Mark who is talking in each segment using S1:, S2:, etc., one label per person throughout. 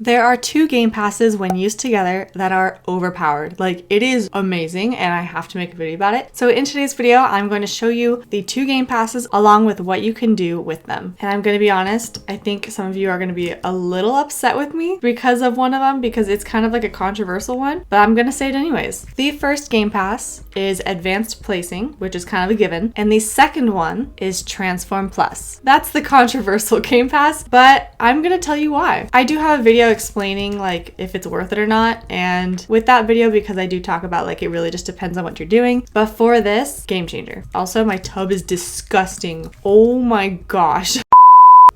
S1: There are two game passes when used together that are overpowered. Like, it is amazing and I have to make a video about it. So in today's video, I'm going to show you the two game passes along with what you can do with them. And I'm going to be honest, I think some of you are going to be a little upset with me because of one of them, because it's kind of like a controversial one, but I'm going to say it anyways. The first game pass is Advanced Placing, which is kind of a given. And the second one is Transform Plus. That's the controversial game pass, but I'm going to tell you why. I do have a video explaining like if it's worth it or not, and with that video, because I do talk about like it really just depends on what you're doing, but for this, game changer. Also, my tub is disgusting. Oh my gosh.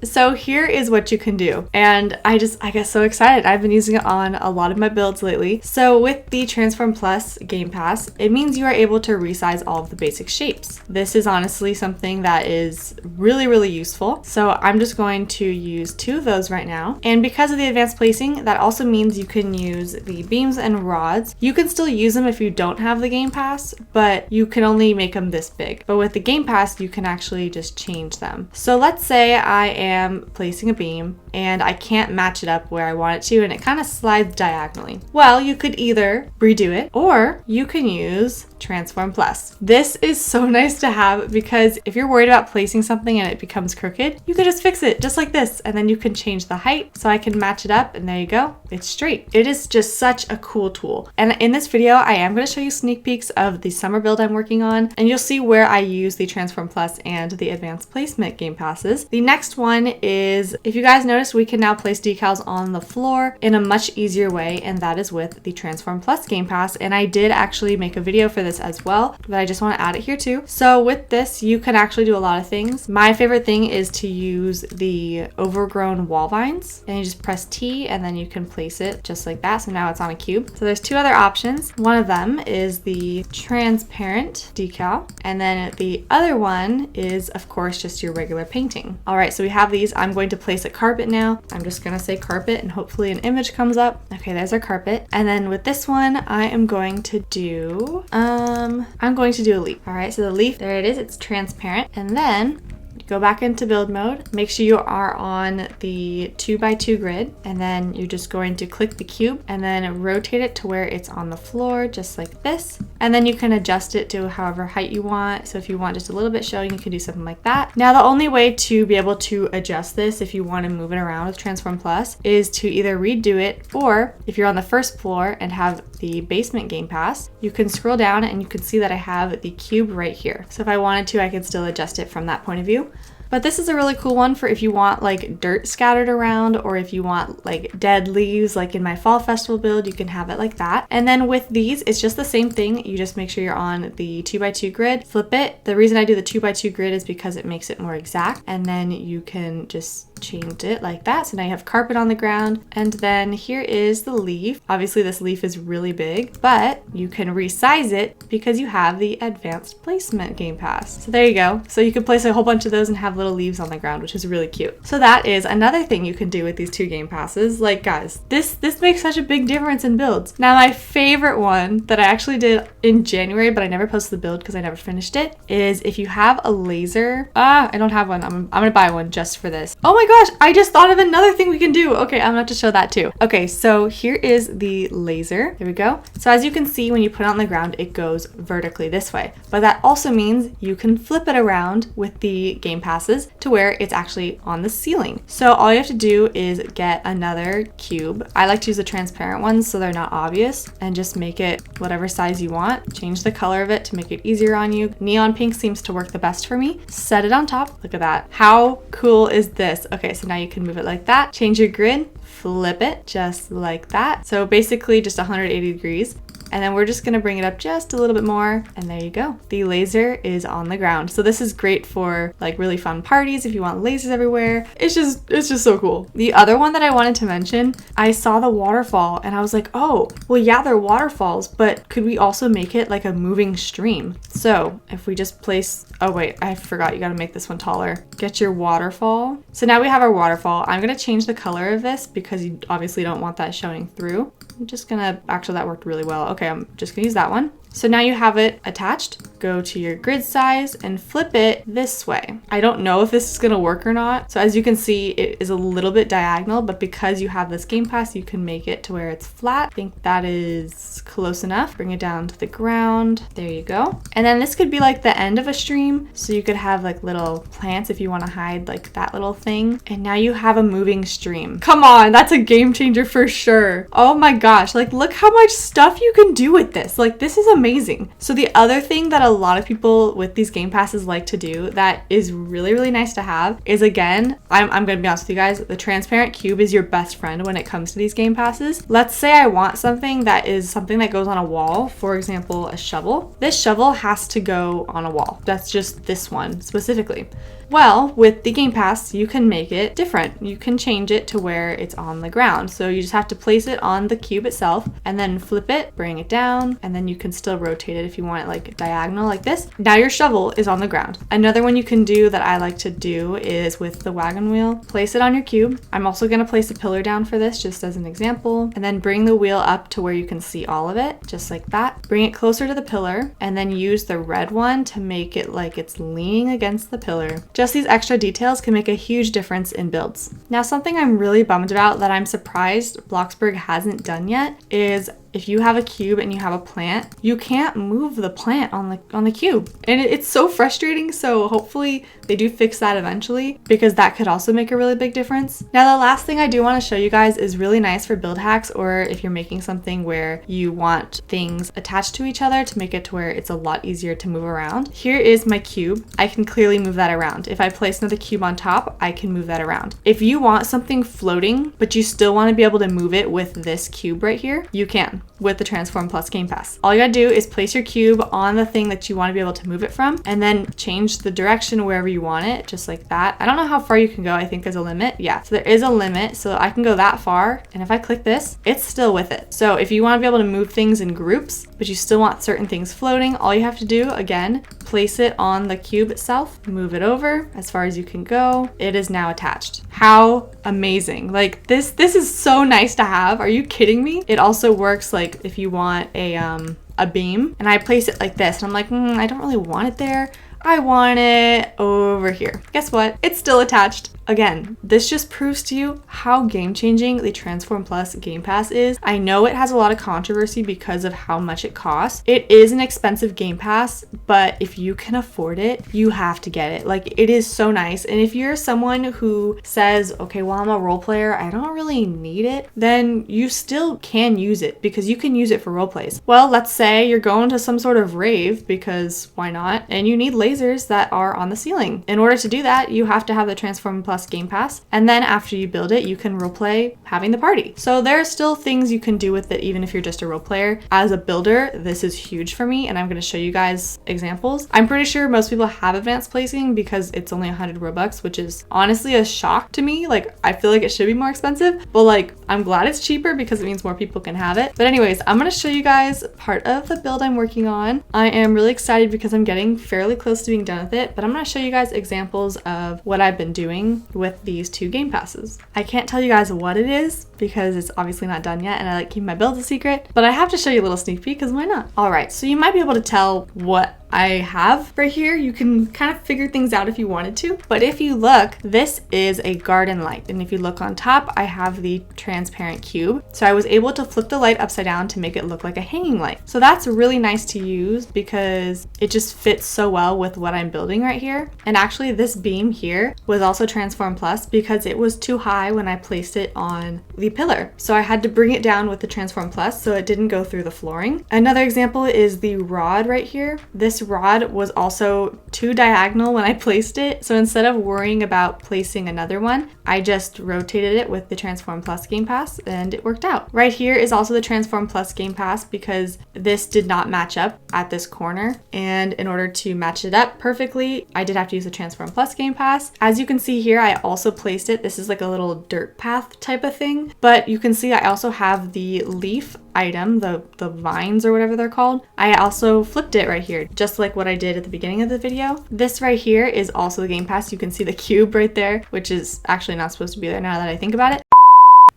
S1: So here is what you can do. And I get so excited. I've been using it on a lot of my builds lately. So with the Transform Plus Game Pass, it means you are able to resize all of the basic shapes. This is honestly something that is really, really useful. So I'm just going to use two of those right now. And because of the advanced placing, that also means you can use the beams and rods. You can still use them if you don't have the Game Pass, but you can only make them this big. But with the Game Pass, you can actually just change them. So let's say I am placing a beam and I can't match it up where I want it to, and it kind of slides diagonally. Well, you could either redo it or you can use Transform Plus. This is so nice to have because if you're worried about placing something and it becomes crooked, you could just fix it just like this, and then you can change the height so I can match it up, and there you go. It's straight. It is just such a cool tool. And in this video, I am going to show you sneak peeks of the summer build I'm working on, and you'll see where I use the Transform Plus and the Advanced Placement Game Passes. The next one is, if you guys notice, we can now place decals on the floor in a much easier way, and that is with the Transform Plus Game Pass. And I did actually make a video for this as well, but I just want to add it here too. So with this, you can actually do a lot of things. My favorite thing is to use the overgrown wall vines, and you just press T and then you can place it just like that. So now it's on a cube. So there's two other options. One of them is the transparent decal, and then the other one is of course just your regular painting. All right, so we have these. I'm going to place a carpet now. I'm just gonna say carpet and hopefully an image comes up. Okay, there's our carpet. And then with this one, I am going to do a leaf. All right, so the leaf, there it is. It's transparent. And then go back into build mode. Make sure you are on the 2x2 grid, and then you're just going to click the cube and then rotate it to where it's on the floor, just like this. And then you can adjust it to however height you want. So if you want just a little bit showing, you can do something like that. Now, the only way to be able to adjust this, if you want to move it around with Transform Plus, is to either redo it, or if you're on the first floor and have the basement Game Pass, you can scroll down and you can see that I have the cube right here. So if I wanted to, I could still adjust it from that point of view. But this is a really cool one for if you want like dirt scattered around, or if you want like dead leaves, like in my fall festival build, you can have it like that. And then with these, it's just the same thing. You just make sure you're on the 2x2 grid, flip it. The reason I do the 2x2 grid is because it makes it more exact, and then you can just change it like that. So now you have carpet on the ground, and then here is the leaf. Obviously this leaf is really big, but you can resize it because you have the Advanced Placement Game Pass. So there you go. So you can place a whole bunch of those and have little leaves on the ground, which is really cute. So that is another thing you can do with these two game passes. Like guys, this makes such a big difference in builds. Now my favorite one that I actually did in January, but I never posted the build because I never finished it, is if you have a laser. I don't have one. I'm gonna buy one just for this. Oh my gosh, I just thought of another thing we can do. Okay, I'm gonna have to show that too. Okay, so here is the laser. There we go. So as you can see, when you put it on the ground, it goes vertically this way. But that also means you can flip it around with the game passes to where it's actually on the ceiling. So all you have to do is get another cube. I like to use the transparent ones so they're not obvious, and just make it whatever size you want. Change the color of it to make it easier on you. Neon pink seems to work the best for me. Set it on top. Look at that. How cool is this? Okay, so now you can move it like that. Change your grid, flip it just like that. So basically just 180 degrees. And then we're just gonna bring it up just a little bit more, and there you go. The laser is on the ground. So this is great for like really fun parties if you want lasers everywhere. It's just so cool. The other one that I wanted to mention, I saw the waterfall and I was like, oh, well yeah, they're waterfalls, but could we also make it like a moving stream? So if we just place, oh wait, I forgot, you gotta make this one taller. Get your waterfall. So now we have our waterfall. I'm gonna change the color of this because you obviously don't want that showing through. I'm just gonna, actually that worked really well. Okay, I'm just gonna use that one. So now you have it attached. Go to your grid size and flip it this way. I don't know if this is gonna work or not. So as you can see, it is a little bit diagonal, but because you have this Game Pass, you can make it to where it's flat. I think that is close enough. Bring it down to the ground. There you go. And then this could be like the end of a stream. So you could have like little plants if you wanna hide like that little thing. And now you have a moving stream. Come on, that's a game changer for sure. Oh my gosh, like look how much stuff you can do with this. Like this is amazing. So the other thing that a lot of people with these Game Passes like to do that is really, really nice to have is, again, I'm gonna be honest with you guys, the transparent cube is your best friend when it comes to these Game Passes. Let's say I want something that is something that goes on a wall, for example, a shovel. This shovel has to go on a wall. That's just this one specifically. Well, with the Game Pass, you can make it different. You can change it to where it's on the ground. So you just have to place it on the cube itself and then flip it, bring it down, and then you can still rotate it if you want it like diagonal like this. Now your shovel is on the ground. Another one you can do that I like to do is with the wagon wheel. Place it on your cube. I'm also gonna place a pillar down for this just as an example, and then bring the wheel up to where you can see all of it, just like that. Bring it closer to the pillar and then use the red one to make it like it's leaning against the pillar. Just these extra details can make a huge difference in builds. Now, something I'm really bummed about that I'm surprised Bloxburg hasn't done yet is if you have a cube and you have a plant, you can't move the plant on the cube. And it's so frustrating. So hopefully they do fix that eventually, because that could also make a really big difference. Now, the last thing I do want to show you guys is really nice for build hacks, or if you're making something where you want things attached to each other to make it to where it's a lot easier to move around. Here is my cube. I can clearly move that around. If I place another cube on top, I can move that around. If you want something floating, but you still want to be able to move it with this cube right here, you can with the Transform Plus Game Pass. All you gotta do is place your cube on the thing that you want to be able to move it from, and then change the direction wherever you want it, just like that. I don't know how far you can go. I think there's a limit. Yeah, so there is a limit, so I can go that far, and if I click this, it's still with it. So if you want to be able to move things in groups, but you still want certain things floating, all you have to do, again, place it on the cube itself, move it over as far as you can go. It is now attached. How amazing. Like this is so nice to have. Are you kidding me? It also works like if you want a beam, and I place it like this, and I'm like, I don't really want it there. I want it over here. Guess what? It's still attached. Again, this just proves to you how game-changing the Transform Plus Game Pass is. I know it has a lot of controversy because of how much it costs. It is an expensive Game Pass, but if you can afford it, you have to get it. Like, it is so nice. And if you're someone who says, okay, well, I'm a role player, I don't really need it, then you still can use it because you can use it for role plays. Well, let's say you're going to some sort of rave, because why not? And you need lasers that are on the ceiling. In order to do that, you have to have the Transform Plus Game Pass, and then after you build it, you can roleplay having the party. So there are still things you can do with it even if you're just a role player. As a builder, this is huge for me, and I'm going to show you guys examples. I'm pretty sure most people have advanced placing because it's only 100 Robux, which is honestly a shock to me. Like, I feel like it should be more expensive, but like, I'm glad it's cheaper because it means more people can have it. But anyways, I'm going to show you guys part of the build I'm working on. I am really excited because I'm getting fairly close to being done with it, but I'm going to show you guys examples of what I've been doing with these 2 Game Passes. I can't tell you guys what it is because it's obviously not done yet, and I like keep my builds a secret, but I have to show you a little sneak peek because why not? All right, so you might be able to tell what I have right here. You can kind of figure things out if you wanted to, but if you look, this is a garden light, and if you look on top, I have the transparent cube, so I was able to flip the light upside down to make it look like a hanging light. So that's really nice to use because it just fits so well with what I'm building right here. And actually, this beam here was also Transform Plus because it was too high when I placed it on the pillar, so I had to bring it down with the Transform Plus so it didn't go through the flooring. Another example is the rod right here. This rod was also too diagonal when I placed it, so instead of worrying about placing another one, I just rotated it with the Transform Plus Game Pass and it worked out. Right here is also the Transform Plus Game Pass because this did not match up at this corner, and in order to match it up perfectly, I did have to use the Transform Plus Game Pass. As you can see here, I also placed it. This is like a little dirt path type of thing, but you can see I also have the leaf item, the vines or whatever they're called. I also flipped it right here, just like what I did at the beginning of the video. This right here is also the Game Pass. You can see the cube right there, which is actually not supposed to be there now that I think about it.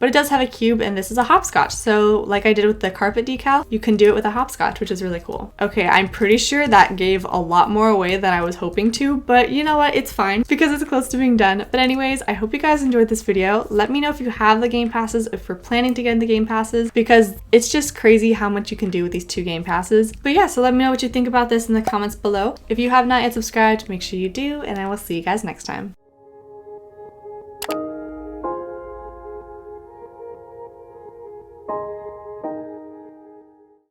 S1: but it does have a cube, and this is a hopscotch. So like I did with the carpet decal, you can do it with a hopscotch, which is really cool. Okay, I'm pretty sure that gave a lot more away than I was hoping to, but you know what? It's fine because it's close to being done. But anyways, I hope you guys enjoyed this video. Let me know if you have the game passes, if you're planning to get the game passes, because it's just crazy how much you can do with these 2 game passes. But yeah, so let me know what you think about this in the comments below. If you have not yet subscribed, make sure you do, and I will see you guys next time.